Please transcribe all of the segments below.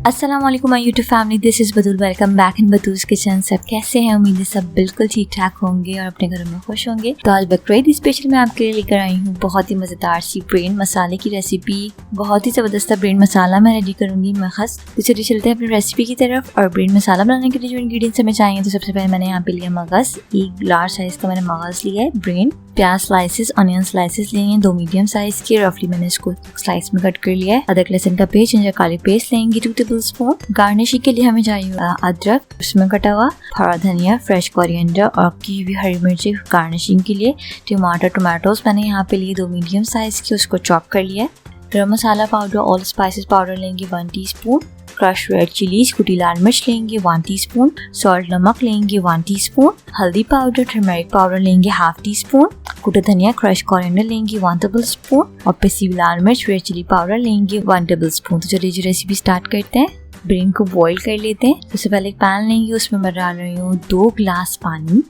अस्सलाम वालेकुम my YouTube family, this is Batool. Welcome back in Batool's kitchen. सब कैसे हैं? उम्मीद है सब बिल्कुल ठीक ठाक होंगे और अपने घरों में खुश होंगे। तो आज बकरीद स्पेशल मैं आपके लिए लेकर आई हूँ बहुत ही मज़ेदार सी ब्रेन मसाले की रेसिपी। बहुत ही ज़बरदस्त ब्रेन मसाला मैं रेडी करूँगी मखस। तो चलिए चलते हैं अपनी रेसिपी की तरफ। और ब्रेन मसाला बनाने के लिए जो इंग्रीडियंट्स हमें चाहिए, तो सबसे पहले मैंने यहाँ पे लिया मगज़। एक लार्ज साइज़ का मैंने मगज़ लिया है। ब्रेन, प्याज स्लाइसेस, ऑनियन स्लाइसेस लिए हैं 2 मीडियम साइज के। रफली मैंने इसको स्लाइस में कट कर लिया है। अदरक लहसुन का पेस्ट, जिंजर गार्लिक पेस्ट लेंगे 2 टेबलस्पून। गार्निशिंग के लिए हमें चाहिए अदरक, उसमें कटा हुआ हरा धनिया, फ्रेश कोरिएंडर और की हुई हरी मिर्ची। गार्निशिंग के लिए टोमेटोज मैंने यहाँ पे लिए 2 मीडियम साइज के, उसको चॉप कर लिया है। गरम मसाला पाउडर, ऑल स्पाइसेस पाउडर लेंगे 1 टीस्पून। क्रश रेड चिलीज, कुटी लाल मिर्च लेंगे 1 टीस्पून। सॉल्ट नमक लेंगे 1 टीस्पून। हल्दी पाउडर, टर्मरिक पाउडर लेंगे ½ टीस्पून। कुटा धनिया, क्रश कोरिएंडर लेंगे 1 टेबलस्पून और पिसी हुई लाल मिर्च, रेड चिली पाउडर लेंगे 1 टेबलस्पून। तो चलिए जो रेसिपी स्टार्ट करते हैं। ब्रेन को बॉईल कर लेते हैं। सबसे पहले एक पैन लेंगे, उसमें मैं डाल रही हूँ 2 ग्लास पानी।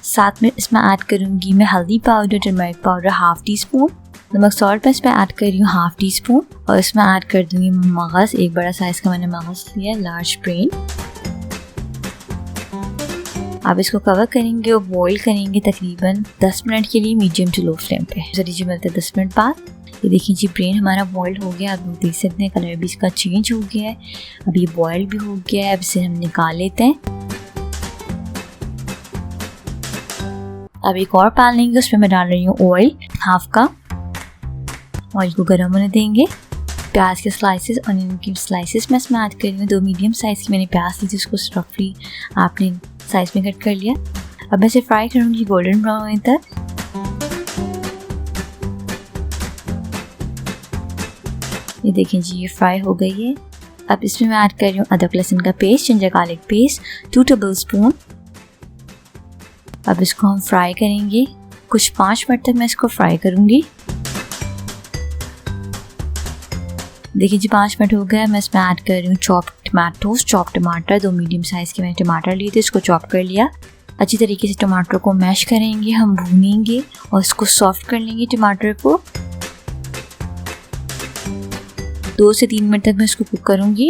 साथ में इसमें ऐड करूंगी मैं हल्दी पाउडर, टर्मरिक पाउडर ½ टीस्पून। नमक सॉल्ट पेस्ट मैं ऐड कर रही हूँ ½ टीस्पून और इसमें ऐड कर दूंगी मगज़। एक बड़ा साइज का मैंने मगज़ लिया, लार्ज ब्रेन। अब इसको कवर करेंगे और बॉईल करेंगे तकरीबन 10 मिनट के लिए मीडियम टू लो फ्लेम पे। जल्दी मिलते हैं 10 मिनट बाद। ये देखिए जी, ब्रेन हमारा बॉइल्ड हो गया। आप देख सकते हैं कलर भी इसका चेंज हो गया है। अब ये बॉइल्ड भी हो गया है। अब इसे हम निकाल लेते हैं। अब एक और पैन लेंगे, उसमें मैं डाल रही हूँ ऑयल ½ का। ऑयल को गर्म होने देंगे। प्याज के स्लाइसेस, ऑनियन की स्लाइसेस मैं इसमें ऐड कर रही हूँ। 2 मीडियम साइज की मैंने प्याज ली थी, उसको रफली आपने साइज में कट कर लिया। अब मैं इसे फ्राई करूँगी गोल्डन ब्राउन होने तक। ये देखें जी, ये फ्राई हो गई है। अब इसमें मैं ऐड कर रही हूँ अदरक लहसुन का paste, ginger garlic paste 2 tablespoon. अब इसको हम फ्राई करेंगे कुछ 5 मिनट तक। मैं इसको फ्राई करूँगी। देखिए जी, 5 मिनट हो गए। मैं इसमें ऐड कर रही हूँ चॉप टमाटोज, चॉप टमाटर। 2 मीडियम साइज के मैंने टमाटर लिए थे, इसको चॉप कर लिया। अच्छी तरीके से टमाटर को मैश करेंगे, हम भूनेंगे और इसको सॉफ्ट कर लेंगे टमाटर को। 2 से 3 मिनट तक मैं इसको कुक करूँगी।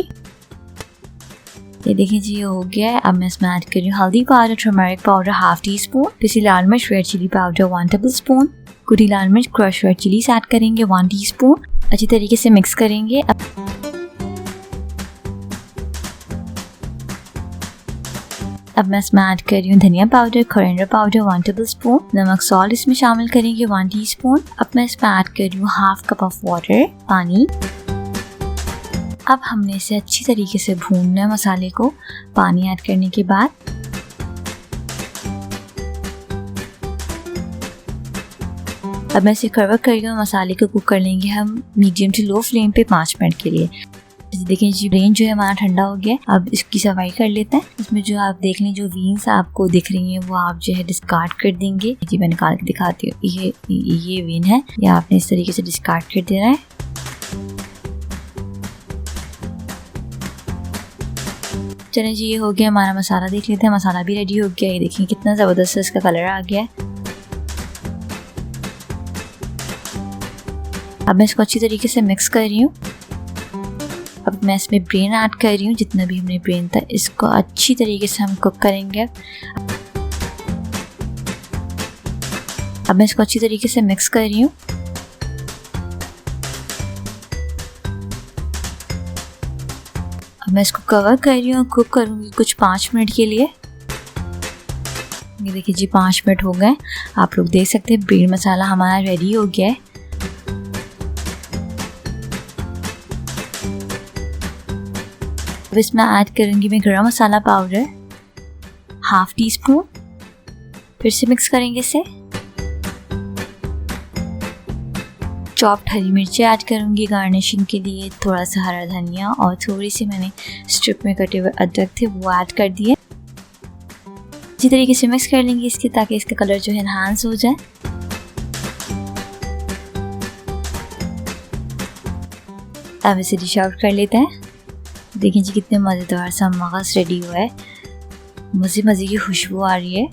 ये देखिए जी, ये हो गया है। अब मैं इसमें ऐड कर रही हूँ हल्दी पाउडर, टर्मरिक पाउडर ½ टीस्पून, पिसी लाल मिर्च, रेड चिली पाउडर 1 टेबलस्पून, कुटी लाल मिर्च, क्रश रेड चिलीज ऐड करेंगे 1 टीस्पून। अच्छी तरीके से मिक्स करेंगे। अब मैं इसमें ऐड कर रही हूँ धनिया पाउडर, कोरिएंडर पाउडर 1 टेबलस्पून। नमक सॉल्ट इसमें शामिल करेंगे 1 टीस्पून। अब मैं इसमें ऐड कर रही हूँ ½ कप ऑफ वाटर, पानी। अब हमने इसे अच्छी तरीके से भूनना है मसाले को, पानी ऐड करने के बाद। अब मैं इसे कवर कर रही हूँ। मसाले को कुक कर लेंगे हम मीडियम टू लो फ्लेम पे 5 मिनट के लिए। देखिए जी, ब्रेन जो है हमारा ठंडा हो गया। अब इसकी सफाई कर लेते हैं। इसमें जो आप देख लें, जो वीन्स आपको दिख रही हैं, वो आप जो है डिस्कार्ड कर देंगे। जी मैं निकाल के दिखाती हूँ। ये वीन है, ये आपने इस तरीके से डिस्कार्ड कर देना है। चलिए जी, ये हो गया हमारा मसाला। देख लेते हैं, मसाला भी रेडी हो गया। ये देखिए कितना ज़बरदस्त इसका कलर आ गया है। अब मैं इसको अच्छी तरीके से मिक्स कर रही हूँ। अब मैं इसमें ब्रेन ऐड कर रही हूँ। जितना भी हमने ब्रेन था, इसको अच्छी तरीके से हम कुक करेंगे। अब मैं इसको अच्छी तरीके से मिक्स कर रही हूँ। अब मैं इसको कवर कर रही हूँ, कुक करूँगी कुछ 5 मिनट के लिए। ये देखिए जी, 5 मिनट हो गए। आप लोग देख सकते हैं ब्रेन मसाला हमारा रेडी हो गया है। अब इसमें ऐड करूँगी मैं गरम मसाला पाउडर ½ टीस्पून। फिर से मिक्स करेंगे इसे। चॉप्ड हरी मिर्ची ऐड करूँगी गार्निशिंग के लिए। थोड़ा सा हरा धनिया और थोड़ी सी मैंने स्ट्रिप में कटे हुए अदरक थे, वो ऐड कर दिए। अच्छी तरीके से मिक्स कर लेंगे इसके, ताकि इसका कलर जो है एनहांस हो जाए। अब इसे डिश आउट कर लेते हैं। देखिए जी, कितने मज़ेदार सा मगज़ रेडी हुआ है। मज़े की खुशबू आ रही है।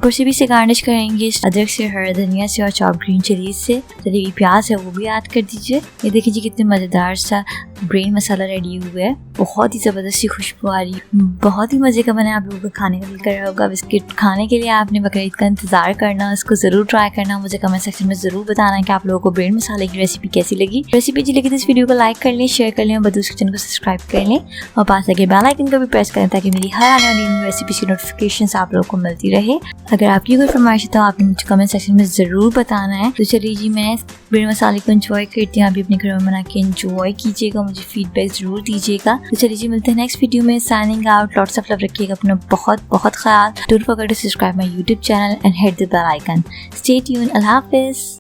ऊपर से भी इसे गार्निश करेंगे अदरक से, हरा धनिया से और चॉप ग्रीन चिलीज से। चलिए ये प्याज है वो भी ऐड कर दीजिए। ये देखिए जी कितने मजेदार सा ब्रेन मसाला रेडी हुआ है। बहुत ही जबरदस्ती खुशबू आ रही है, बहुत ही मजे का बना। आप लोगों को खाने का दिल कर रहा होगा। बिस्किट खाने के लिए आपने बकरीद का इंतजार करना, उसको जरूर ट्राई करना। मुझे कमेंट सेक्शन में जरूर बताना कि आप लोगों को ब्रेन मसाले की रेसिपी कैसी लगी। रेसिपी अच्छी लगी तो इस वीडियो को लाइक कर लें, शेयर कर लें और बदूस किचन को सब्सक्राइब कर लें और पास लगे बेल आइकन को भी प्रेस करें ताकि मेरी हर आने वाली रेसिपी की नोटिफिकेशन आप लोगों को मिलती रहे। अगर आपकी कोई फरमाइश है तो आपने मुझे कमेंट सेक्शन में जरूर बताना है। तो चलिए जी मैं ब्रेन मसाले को एंजॉय करती हूँ, आप भी अपने घर में बना के एंजॉय कीजिएगा, मुझे फीडबैक जरूर दीजिएगा। तो चलिए जी मिलते हैं नेक्स्ट वीडियो में। Signing out. Lots of love रखिएगा अपना बहुत बहुत ख्याल। Don't forget to subscribe my YouTube channel and hit the bell icon. Stay tuned. अल्लाह हाफिज़।